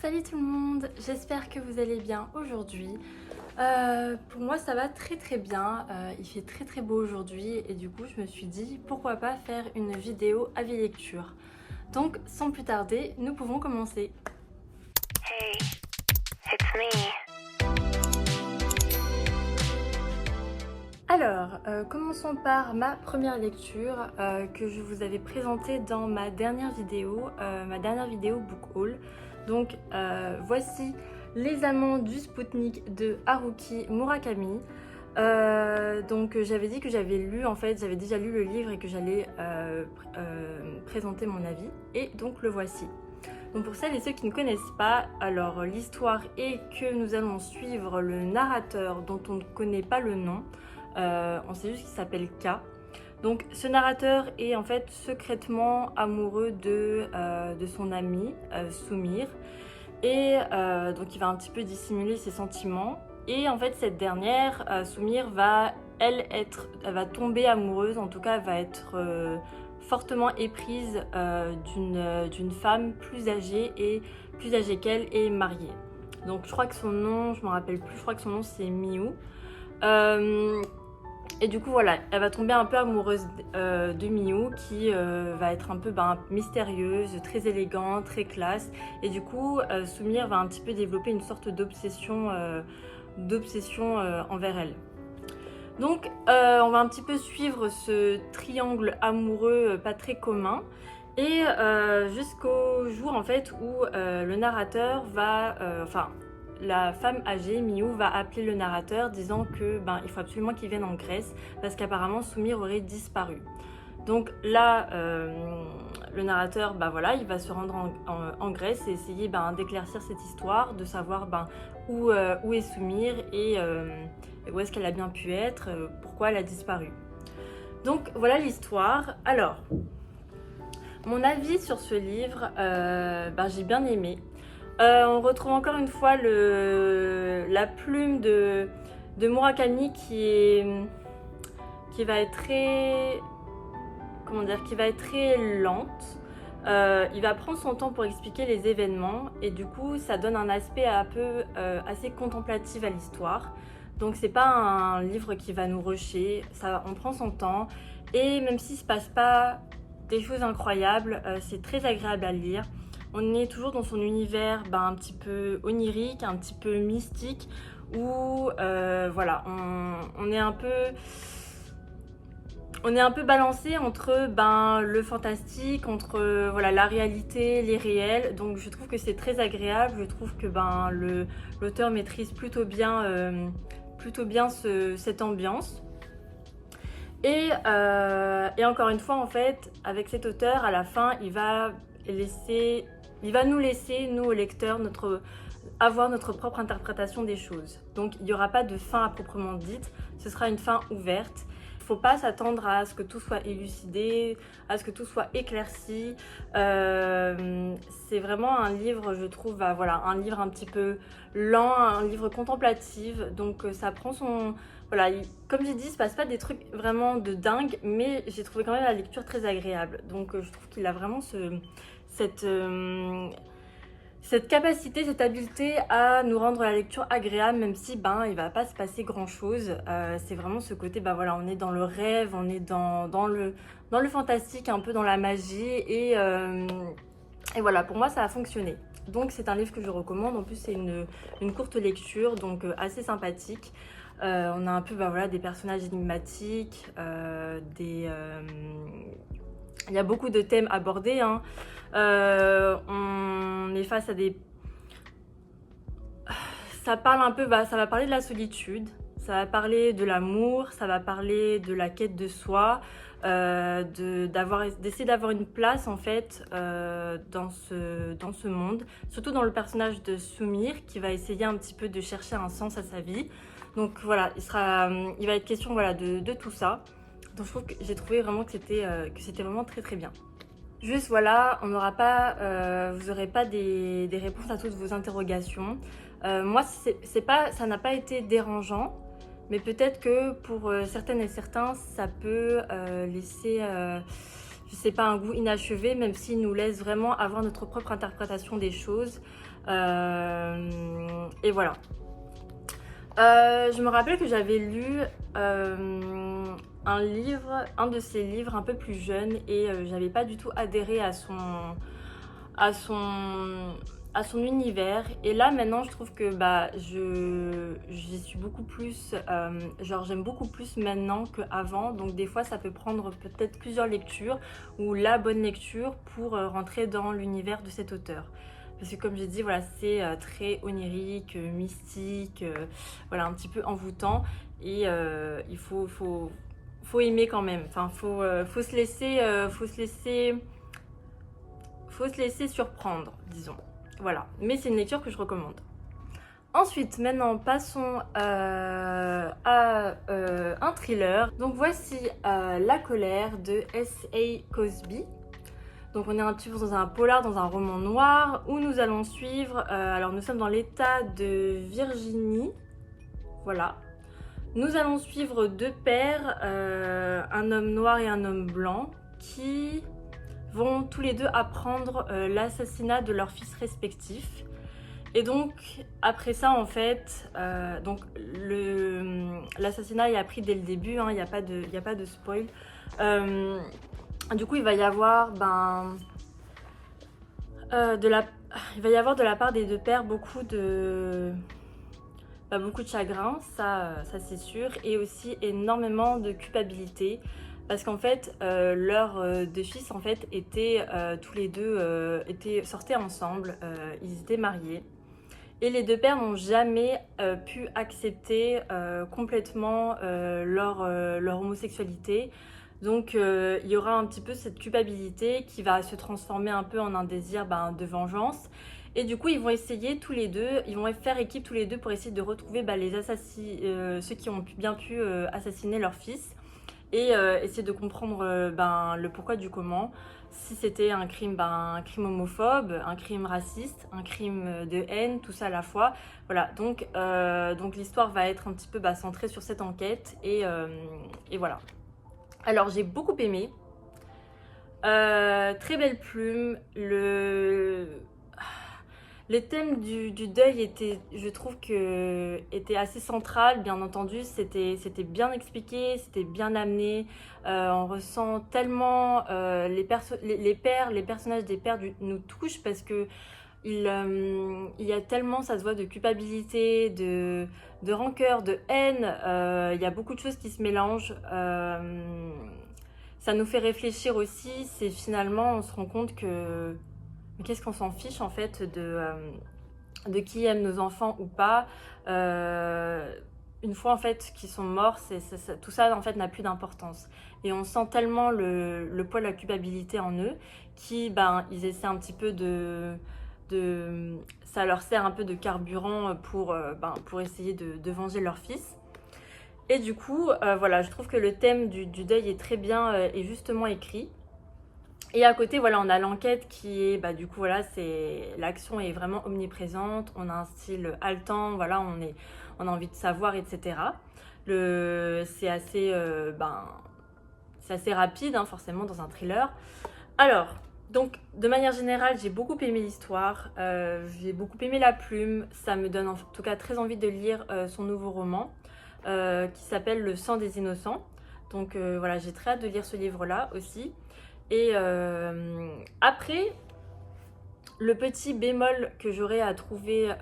Salut tout le monde, j'espère que vous allez bien aujourd'hui. Pour moi ça va très bien, il fait très beau aujourd'hui et du coup je me suis dit pourquoi pas faire une vidéo avis lecture. Donc sans plus tarder, nous pouvons commencer. Hey, it's me. Alors, commençons par ma première lecture que je vous avais présentée dans ma dernière vidéo Book Haul. Donc voici Les Amants du Spoutnik de Haruki Murakami. Donc j'avais dit que j'avais lu, en fait j'avais déjà lu le livre et que j'allais présenter mon avis, et donc le voici. Donc pour celles et ceux qui ne connaissent pas, alors l'histoire est que nous allons suivre le narrateur dont on ne connaît pas le nom. On sait juste qu'il s'appelle K. Donc ce narrateur est en fait secrètement amoureux de son ami Sumire, et donc il va un petit peu dissimuler ses sentiments, et en fait cette dernière, Sumire, elle va tomber amoureuse, en tout cas elle va être fortement éprise d'une femme plus âgée qu'elle, et mariée. Donc je crois que son nom, je me rappelle plus, je crois que son nom c'est Miu. Et du coup voilà, elle va tomber un peu amoureuse de Miu, qui va être un peu mystérieuse, très élégante, très classe. Et du coup Sumire va un petit peu développer une sorte d'obsession envers elle. Donc on va un petit peu suivre ce triangle amoureux pas très commun, et jusqu'au jour en fait où le narrateur va, la femme âgée, Miu, va appeler le narrateur disant que il faut absolument qu'il vienne en Grèce parce qu'apparemment Sumire aurait disparu. Donc là, le narrateur, voilà, il va se rendre en Grèce et essayer d'éclaircir cette histoire, de savoir où est Sumire, et où est-ce qu'elle a bien pu être, pourquoi elle a disparu. Donc voilà l'histoire. Alors, mon avis sur ce livre, j'ai bien aimé. On retrouve encore une fois la plume de Murakami qui va être très, qui va être très lente. Il va prendre son temps pour expliquer les événements, et du coup ça donne un aspect assez contemplatif à l'histoire. Donc c'est pas un livre qui va nous rusher, on prend son temps, et même s'il se passe pas des choses incroyables, c'est très agréable à lire. On est toujours dans son univers un petit peu onirique, un petit peu mystique, où voilà, on est un peu balancé entre le fantastique, entre voilà, la réalité, les réels. Donc je trouve que c'est très agréable, je trouve que l'auteur maîtrise plutôt bien cette ambiance. Et encore une fois, en fait, avec cet auteur, à la fin, il va nous laisser, nous, lecteurs, avoir notre propre interprétation des choses. Donc il n'y aura pas de fin à proprement dite, ce sera une fin ouverte. Il ne faut pas s'attendre à ce que tout soit élucidé, à ce que tout soit éclairci. C'est vraiment un livre, je trouve, voilà, un livre un petit peu lent, un livre contemplatif. Donc ça prend son... Voilà, comme j'ai dit, il ne se passe pas des trucs vraiment de dingue, mais j'ai trouvé quand même la lecture très agréable. Donc je trouve qu'il a vraiment cette capacité, cette habileté à nous rendre la lecture agréable, même si il va pas se passer grand chose. C'est vraiment ce côté, voilà, on est dans le rêve, on est dans le fantastique, un peu dans la magie, et voilà, pour moi ça a fonctionné. Donc c'est un livre que je recommande. En plus c'est une courte lecture, donc assez sympathique. On a un peu voilà, des personnages énigmatiques, il y a beaucoup de thèmes abordés, hein. On est face à des... Ça parle un peu, ça va parler de la solitude, ça va parler de l'amour, ça va parler de la quête de soi, d'essayer d'avoir une place en fait dans ce monde, surtout dans le personnage de Sumire qui va essayer un petit peu de chercher un sens à sa vie. Donc voilà, il va être question voilà, de tout ça. Donc je trouve que j'ai trouvé vraiment que c'était vraiment très bien. Juste voilà, vous n'aurez pas des réponses à toutes vos interrogations. Moi, ça n'a pas été dérangeant, mais peut-être que pour certaines et certains, ça peut laisser, je sais pas, un goût inachevé, même s'il nous laisse vraiment avoir notre propre interprétation des choses. Et voilà. Je me rappelle que j'avais lu un de ses livres un peu plus jeune et j'avais pas du tout adhéré à son univers. Et là maintenant je trouve que j'y suis beaucoup plus, genre j'aime beaucoup plus maintenant qu'avant. Donc des fois ça peut prendre peut-être plusieurs lectures ou la bonne lecture pour rentrer dans l'univers de cet auteur. Parce que comme j'ai dit, voilà, c'est très onirique, mystique, voilà, un petit peu envoûtant. Et il faut aimer quand même. Enfin, faut se laisser surprendre, disons. Voilà. Mais c'est une lecture que je recommande. Ensuite, maintenant, passons à un thriller. Donc voici La colère de S.A. Cosby. Donc on est un petit peu dans un polar, dans un roman noir où nous allons suivre, alors nous sommes dans l'état de Virginie, voilà. Nous allons suivre deux pères, un homme noir et un homme blanc, qui vont tous les deux apprendre l'assassinat de leurs fils respectifs. Et donc après ça en fait, l'assassinat est appris dès le début, hein, il n'y a pas de spoil. Du coup, il va y avoir de la part des deux pères beaucoup de chagrin, ça c'est sûr, et aussi énormément de culpabilité, parce qu'en fait, leurs deux fils en fait étaient tous les deux sortaient ensemble, ils étaient mariés. Et les deux pères n'ont jamais pu accepter complètement leur homosexualité. Donc il y aura un petit peu cette culpabilité qui va se transformer un peu en un désir de vengeance. Et du coup ils vont essayer tous les deux, ils vont faire équipe tous les deux pour essayer de retrouver ceux qui ont bien pu assassiner leur fils. Et essayer de comprendre le pourquoi du comment. Si c'était un crime homophobe, un crime raciste, un crime de haine, tout ça à la fois. Voilà, donc l'histoire va être un petit peu centrée sur cette enquête et voilà. Alors j'ai beaucoup aimé, très belle plume, les thèmes du deuil étaient, je trouve que étaient assez central, bien entendu, c'était bien expliqué, c'était bien amené, on ressent tellement les personnages des pères nous touchent parce que il y a tellement, ça se voit, de culpabilité, de rancœur, de haine, il y a beaucoup de choses qui se mélangent. Ça nous fait réfléchir aussi, c'est finalement, on se rend compte que mais qu'est-ce qu'on s'en fiche en fait de qui aime nos enfants ou pas. Une fois en fait qu'ils sont morts, tout ça en fait n'a plus d'importance. Et on sent tellement le poids de la culpabilité en eux qu'ils ils essaient un petit peu ça leur sert un peu de carburant pour essayer de venger leur fils. Et du coup, voilà, je trouve que le thème du deuil est très bien et justement écrit. Et à côté, voilà, on a l'enquête qui est, du coup, voilà, l'action est vraiment omniprésente. On a un style haletant, voilà, on a envie de savoir, etc. C'est assez rapide, hein, forcément, dans un thriller. Alors, donc, de manière générale, j'ai beaucoup aimé l'histoire, j'ai beaucoup aimé la plume. Ça me donne en tout cas très envie de lire son nouveau roman qui s'appelle Le sang des innocents. Donc voilà, j'ai très hâte de lire ce livre-là aussi. Et après, le petit bémol que j'aurais à trouver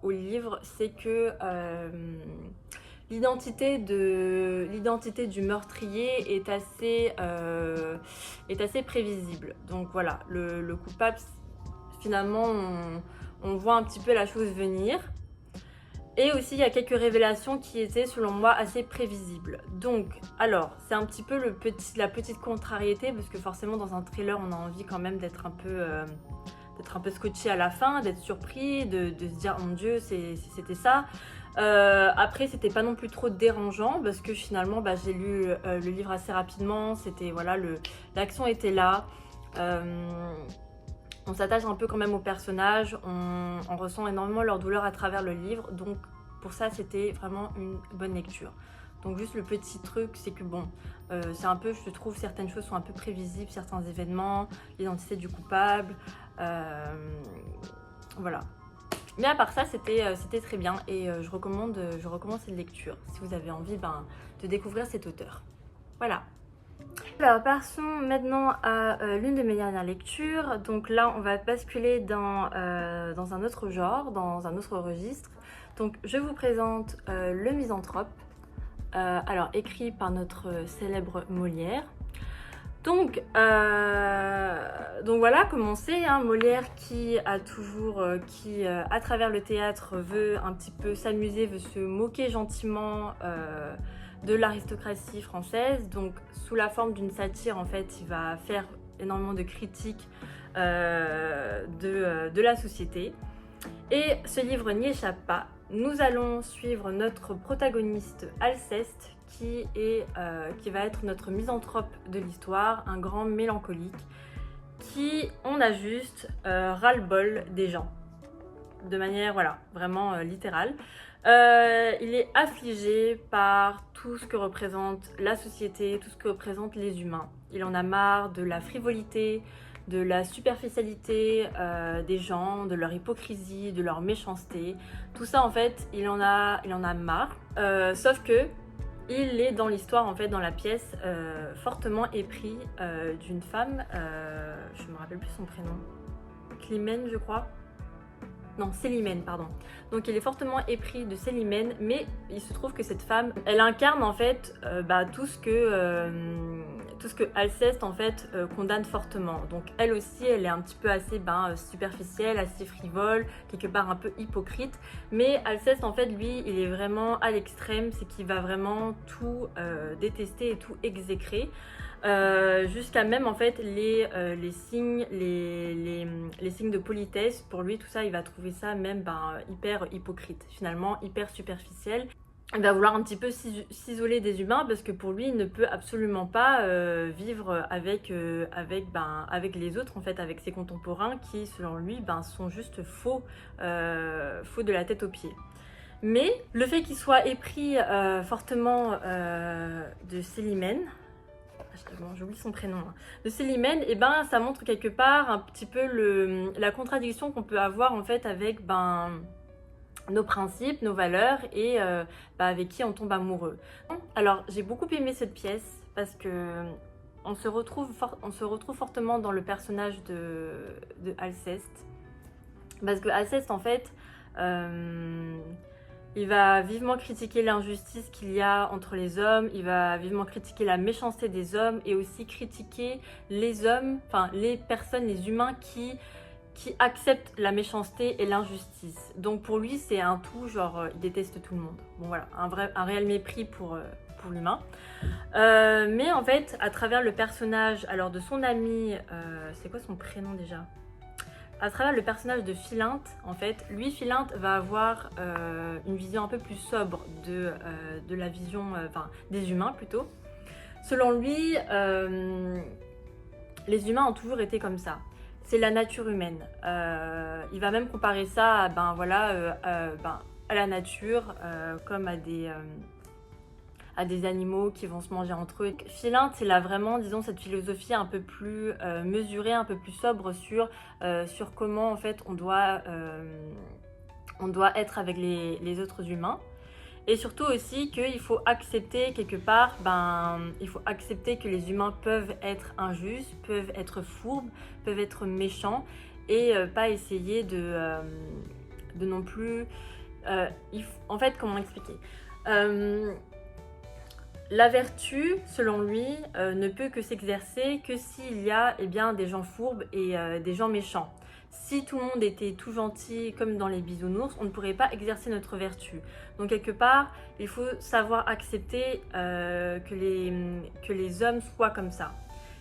au livre, c'est que l'identité du meurtrier est assez prévisible. Donc voilà, le coupable, finalement, on voit un petit peu la chose venir. Et aussi, il y a quelques révélations qui étaient, selon moi, assez prévisibles. Donc, alors, c'est un petit peu la petite contrariété, parce que forcément, dans un thriller, on a envie quand même d'être un peu scotché à la fin, d'être surpris, de se dire, oh mon Dieu, c'était ça. Après, c'était pas non plus trop dérangeant, parce que finalement, j'ai lu le livre assez rapidement. C'était, voilà, l'action était là. On s'attache un peu quand même aux personnages, on ressent énormément leur douleur à travers le livre, donc pour ça c'était vraiment une bonne lecture. Donc juste le petit truc, c'est que c'est un peu, je trouve, certaines choses sont un peu prévisibles, certains événements, l'identité du coupable, Voilà. Mais à part ça, c'était très bien et je recommande cette lecture si vous avez envie de découvrir cet auteur. Voilà. Alors passons maintenant à l'une de mes dernières lectures. Donc là on va basculer dans un autre genre, dans un autre registre. Donc je vous présente Le Misanthrope, alors écrit par notre célèbre Molière. Donc voilà, comme on sait, hein, Molière qui a toujours, à travers le théâtre veut un petit peu s'amuser, veut se moquer gentiment de l'aristocratie française. Donc sous la forme d'une satire, en fait, il va faire énormément de critiques de la société. Et ce livre n'y échappe pas. Nous allons suivre notre protagoniste Alceste, qui va être notre misanthrope de l'histoire, un grand mélancolique, qui on a juste ras-le-bol des gens, de manière voilà, vraiment littérale. Il est affligé par tout ce que représente la société, tout ce que représentent les humains. Il en a marre de la frivolité, de la superficialité des gens, de leur hypocrisie, de leur méchanceté. Tout ça en fait, il en a marre. Sauf que il est dans l'histoire, en fait, dans la pièce, fortement épris d'une femme, je ne me rappelle plus son prénom, Climène je crois. Non, Célimène, pardon. Donc il est fortement épris de Célimène, mais il se trouve que cette femme, elle incarne en fait tout ce que Alceste en fait condamne fortement. Donc elle aussi, elle est un petit peu assez superficielle, assez frivole, quelque part un peu hypocrite. Mais Alceste en fait, lui, il est vraiment à l'extrême, c'est qu'il va vraiment tout détester et tout exécrer. Jusqu'à même en fait les signes les signes de politesse, pour lui tout ça il va trouver ça même hyper hypocrite, finalement hyper superficiel. Il va vouloir un petit peu s'isoler des humains parce que pour lui il ne peut absolument pas vivre avec les autres, en fait avec ses contemporains qui selon lui sont juste faux de la tête aux pieds. Mais le fait qu'il soit épris fortement de Célimène, j'oublie son prénom, de Célimène, et ça montre quelque part un petit peu la contradiction qu'on peut avoir en fait avec nos principes, nos valeurs et avec qui on tombe amoureux. Alors j'ai beaucoup aimé cette pièce parce que on se retrouve fortement dans le personnage de Alceste, parce que Alceste en fait il va vivement critiquer l'injustice qu'il y a entre les hommes, il va vivement critiquer la méchanceté des hommes et aussi critiquer les hommes, enfin les personnes, les humains qui acceptent la méchanceté et l'injustice. Donc pour lui c'est un tout, genre il déteste tout le monde. Bon voilà, un réel mépris pour l'humain. Mais en fait à travers le personnage alors de son ami, c'est quoi son prénom déjà ? À travers le personnage de Philinte, en fait, lui, Philinte va avoir une vision un peu plus sobre de la vision des humains plutôt. Selon lui, les humains ont toujours été comme ça. C'est la nature humaine. Il va même comparer ça à la nature, comme à des animaux qui vont se manger entre eux. Philinte, il a vraiment, disons, cette philosophie un peu plus mesurée, un peu plus sobre sur comment, en fait, on doit être avec les autres humains. Et surtout aussi qu'il faut accepter quelque part, il faut accepter que les humains peuvent être injustes, peuvent être fourbes, peuvent être méchants et pas essayer de non plus... en fait, comment expliquer la vertu, selon lui, ne peut que s'exercer que s'il y a des gens fourbes et des gens méchants. Si tout le monde était tout gentil comme dans les bisounours, on ne pourrait pas exercer notre vertu. Donc quelque part, il faut savoir accepter que les hommes soient comme ça.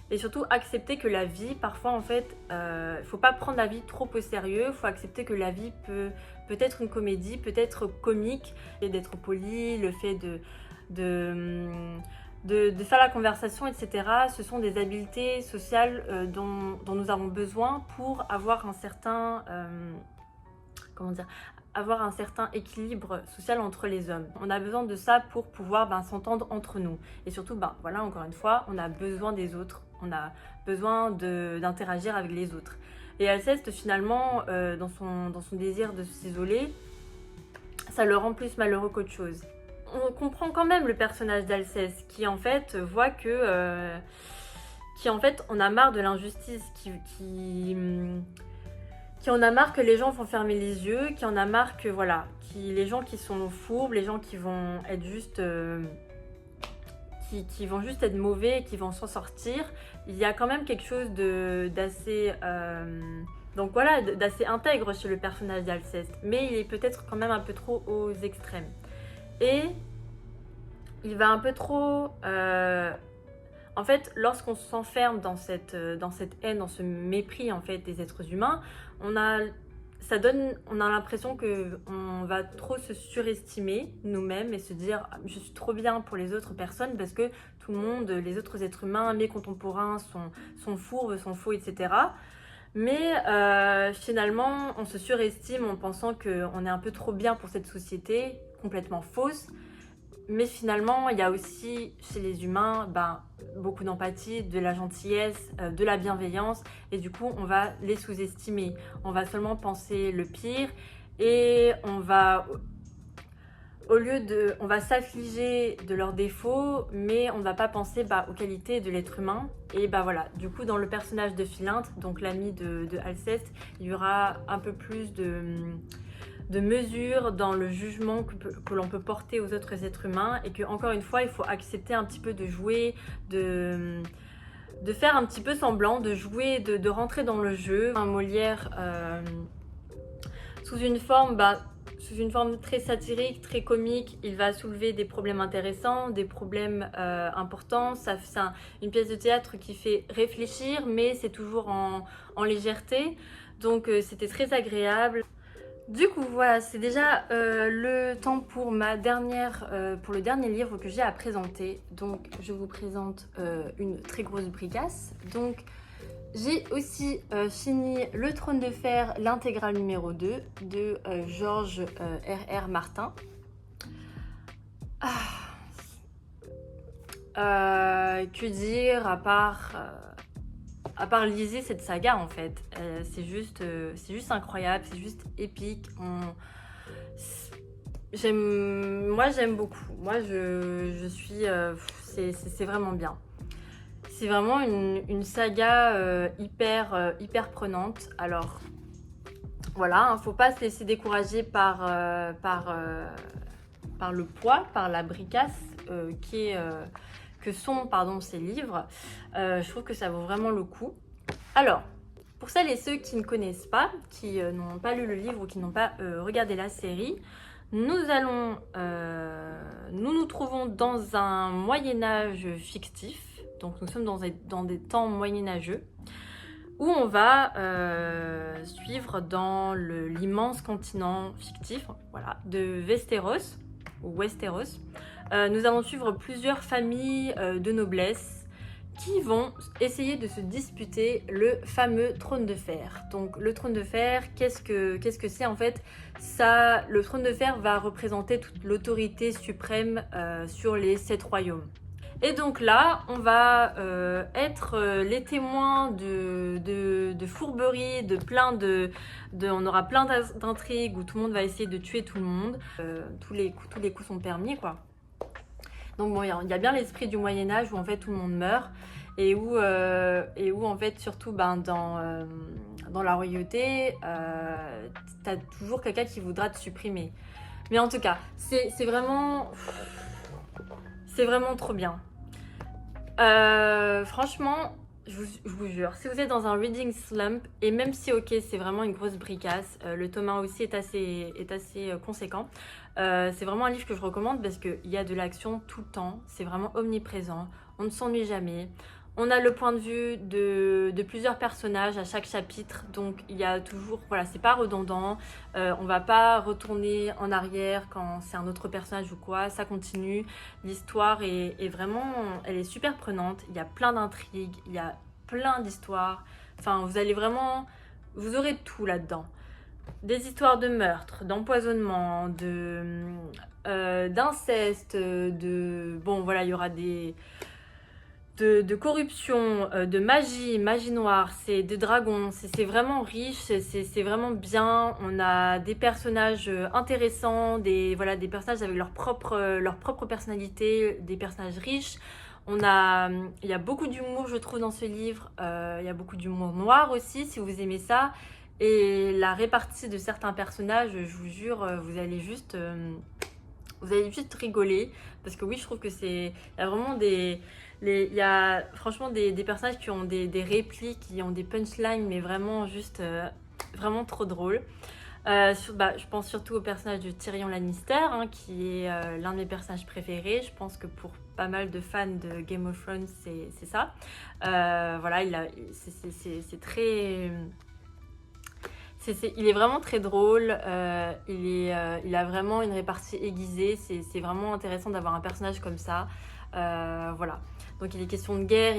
Et surtout accepter que la vie, parfois en fait, il ne faut pas prendre la vie trop au sérieux, il faut accepter que la vie peut être une comédie, peut être comique, et d'être poli, le fait de faire la conversation, etc. Ce sont des habiletés sociales dont nous avons besoin pour avoir un certain équilibre social entre les hommes. On a besoin de ça pour pouvoir s'entendre entre nous. Et surtout, voilà, encore une fois, on a besoin des autres. On a besoin d'interagir avec les autres. Et Alceste, finalement, dans son désir de s'isoler, ça le rend plus malheureux qu'autre chose. On comprend quand même le personnage d'Alceste qui en fait voit que... qui en fait en a marre de l'injustice, qui en a marre que les gens vont fermer les yeux, qui en a marre que voilà, les gens qui sont fourbes, les gens qui vont être juste... qui vont juste être mauvais, qui vont s'en sortir, il y a quand même quelque chose d'assez... donc voilà, d'assez intègre chez le personnage d'Alceste, mais il est peut-être quand même un peu trop aux extrêmes. Et il va un peu trop... en fait, lorsqu'on s'enferme dans cette haine, dans ce mépris en fait des êtres humains, on a l'impression qu'on va trop se surestimer nous-mêmes et se dire « je suis trop bien pour les autres personnes » parce que tout le monde, les autres êtres humains, mes contemporains sont fourbes, sont faux, etc. Mais finalement, on se surestime en pensant qu'on est un peu trop bien pour cette société, complètement fausse. Mais finalement, il y a aussi chez les humains beaucoup d'empathie, de la gentillesse, de la bienveillance. Et du coup, on va les sous-estimer. On va seulement penser le pire et on va s'affliger de leurs défauts, mais on ne va pas penser aux qualités de l'être humain. Et voilà, du coup, dans le personnage de Philinte, donc l'ami de Alceste, il y aura un peu plus de mesure dans le jugement que l'on peut porter aux autres êtres humains, et que encore une fois il faut accepter un petit peu de jouer, de faire un petit peu semblant, de jouer, de rentrer dans le jeu. Un Molière sous une forme très satirique, très comique, il va soulever des problèmes intéressants, des problèmes importants. C'est une pièce de théâtre qui fait réfléchir, mais c'est toujours en légèreté, donc c'était très agréable. Du coup, voilà, c'est déjà le temps pour pour le dernier livre que j'ai à présenter. Donc, je vous présente une très grosse bricasse. Donc, j'ai aussi fini Le Trône de Fer, l'intégrale numéro 2 de Georges R.R. Martin. Que dire à part liser cette saga en fait, c'est juste incroyable, c'est juste épique. Moi j'aime beaucoup, je suis, c'est vraiment bien. C'est vraiment une saga hyper prenante. Alors voilà, hein, faut pas se laisser décourager par le poids, par la bricasse que sont ces livres. Je trouve que ça vaut vraiment le coup. Alors, pour celles et ceux qui ne connaissent pas, qui n'ont pas lu le livre ou qui n'ont pas regardé la série, nous nous trouvons dans un Moyen-Âge fictif. Donc nous sommes dans des temps moyenâgeux où on va suivre dans l'immense continent fictif, voilà, de Westeros ou Westeros. Nous allons suivre plusieurs familles de noblesse qui vont essayer de se disputer le fameux trône de fer. Donc le trône de fer, qu'est-ce que c'est en fait? Le trône de fer va représenter toute l'autorité suprême sur les 7 royaumes. Et donc là, on va être les témoins de fourberies, on aura plein d'intrigues où tout le monde va essayer de tuer tout le monde. Tous les coups sont permis, quoi. Donc bon, il y a bien l'esprit du Moyen-Âge où en fait tout le monde meurt et où en fait surtout dans la royauté, t'as toujours quelqu'un qui voudra te supprimer. Mais en tout cas, c'est vraiment trop bien. Franchement, je vous jure, si vous êtes dans un reading slump, et même si ok c'est vraiment une grosse bricasse, le tome 1 aussi est assez conséquent, c'est vraiment un livre que je recommande parce qu'il y a de l'action tout le temps, c'est vraiment omniprésent, on ne s'ennuie jamais. On a le point de vue de plusieurs personnages à chaque chapitre, donc il y a toujours, voilà, c'est pas redondant, on va pas retourner en arrière quand c'est un autre personnage ou quoi, ça continue, l'histoire est vraiment, elle est super prenante, il y a plein d'intrigues, il y a plein d'histoires, enfin vous aurez tout là-dedans. Des histoires de meurtre, d'empoisonnement, d'inceste, bon voilà, il y aura de corruption, de magie noire, c'est de dragons, c'est vraiment riche, c'est vraiment bien. On a des personnages intéressants, voilà, des personnages avec leur propre personnalité, des personnages riches. Il y a beaucoup d'humour, je trouve, dans ce livre. Il y a beaucoup d'humour noir aussi, si vous aimez ça. Et la répartie de certains personnages, je vous jure, vous allez juste rigoler. Parce que oui, je trouve que il y a vraiment il y a franchement des personnages qui ont des répliques, qui ont des punchlines, mais vraiment juste vraiment trop drôles. Je pense surtout au personnage de Tyrion Lannister, hein, qui est l'un de mes personnages préférés. Je pense que pour pas mal de fans de Game of Thrones, c'est ça. Voilà, c'est très... il est vraiment très drôle, il a vraiment une répartie aiguisée, c'est vraiment intéressant d'avoir un personnage comme ça. Voilà, donc il est question de guerre,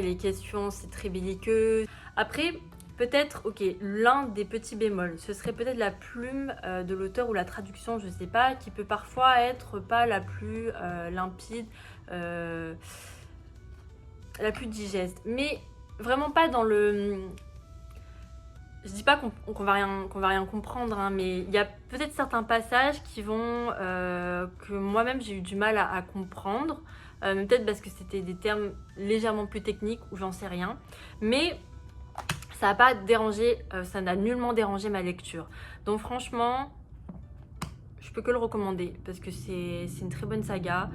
c'est très belliqueux. Après, peut-être, ok, l'un des petits bémols, ce serait peut-être la plume de l'auteur ou la traduction, je sais pas, qui peut parfois être pas la plus limpide, la plus digeste, mais vraiment pas dans le... Je dis pas qu'on va rien comprendre, hein, mais il y a peut-être certains passages qui vont que moi-même j'ai eu du mal à comprendre, peut-être parce que c'était des termes légèrement plus techniques ou j'en sais rien, mais ça n'a pas dérangé, ça n'a nullement dérangé ma lecture. Donc franchement, je peux que le recommander parce que c'est une très bonne saga.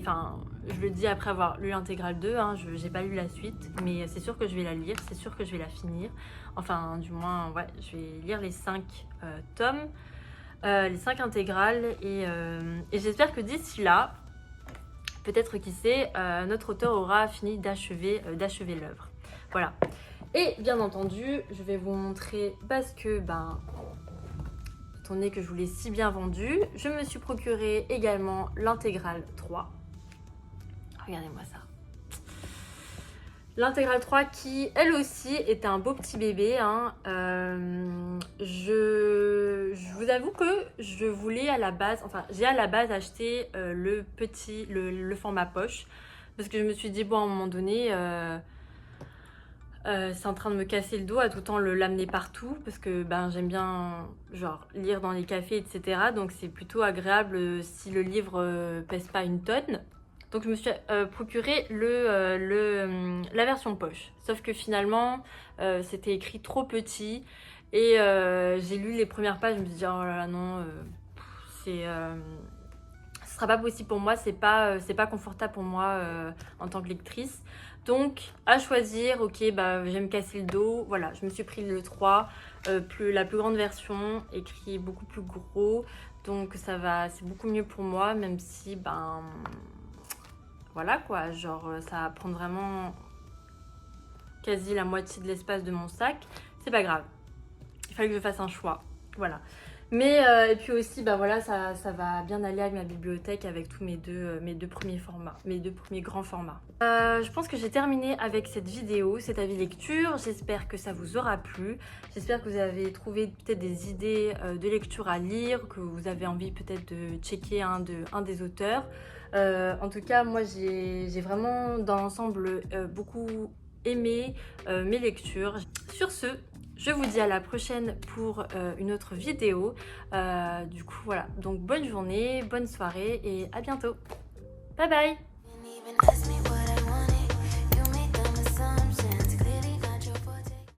Enfin, je le dis après avoir lu l'intégrale 2, hein, je n'ai pas lu la suite, mais c'est sûr que je vais la lire, c'est sûr que je vais la finir. Enfin, du moins, ouais, je vais lire les 5 tomes, les 5 intégrales, et j'espère que d'ici là, peut-être qui sait, notre auteur aura fini d'achever l'œuvre. Voilà. Et bien entendu, je vais vous montrer parce que, étant donné que je vous l'ai si bien vendu, je me suis procuré également l'intégrale 3. Regardez-moi ça. L'intégrale 3 qui, elle aussi, est un beau petit bébé. Hein. Je vous avoue que je voulais à la base, enfin, j'ai à la base acheté le format poche. Parce que je me suis dit, bon, à un moment donné, c'est en train de me casser le dos à tout le temps l'amener partout. Parce que j'aime bien, genre, lire dans les cafés, etc. Donc c'est plutôt agréable si le livre pèse pas une tonne. Donc je me suis procuré la version poche. Sauf que finalement, c'était écrit trop petit. Et j'ai lu les premières pages, je me suis dit, oh là là, non, ce sera pas possible pour moi, c'est pas confortable pour moi en tant que lectrice. Donc, à choisir, ok, je vais me casser le dos. Voilà, je me suis pris le 3, la plus grande version, écrit beaucoup plus gros. Donc c'est beaucoup mieux pour moi, même si, voilà quoi, genre ça va prendre vraiment quasi la moitié de l'espace de mon sac. C'est pas grave, il fallait que je fasse un choix, voilà. Mais et puis aussi, voilà, ça va bien aller avec ma bibliothèque, avec tous mes deux premiers formats, mes deux premiers grands formats. Je pense que j'ai terminé avec cette vidéo, cet avis lecture. J'espère que ça vous aura plu. J'espère que vous avez trouvé peut-être des idées de lecture à lire, que vous avez envie peut-être de checker un des auteurs. En tout cas, moi, j'ai vraiment, dans l'ensemble, beaucoup aimé mes lectures. Sur ce, je vous dis à la prochaine pour une autre vidéo. Du coup, voilà. Donc, bonne journée, bonne soirée et à bientôt. Bye bye!